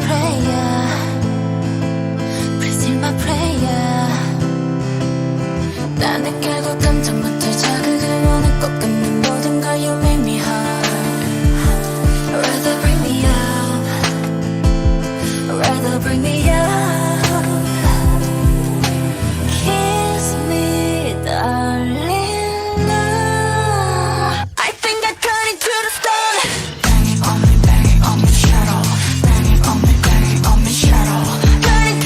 prayer. Please hear my prayer. 나는 결국 감정부터 자극을 원해 꼭 끊는 모든 걸 You make me hard. Rather bring me up. Rather bring me up. Kiss me, darling, love. I think I turn into the stone. Bang it on me, shadow. Bang it on me, shadow. Turn into the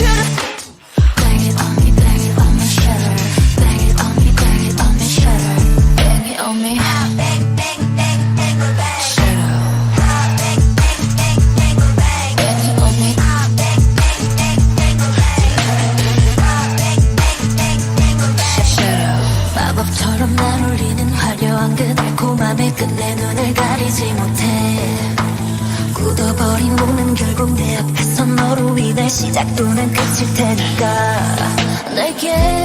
bang it on me, shadow. Bang it on me, shadow. Bang it on me, bang, bang, bang, bang, bang, shadow. Bang, bang, bang, bang, bang, bang it on me, bang, bang, bang, bang, bang, shadow. 마법처럼 날 울리는 화려한 그 달콤함에 끝내 눈을 가리지 못해. 굳어버린 몸은 결국 내 앞에서 너로 인해 시작 또는 끝일 테니까. 내게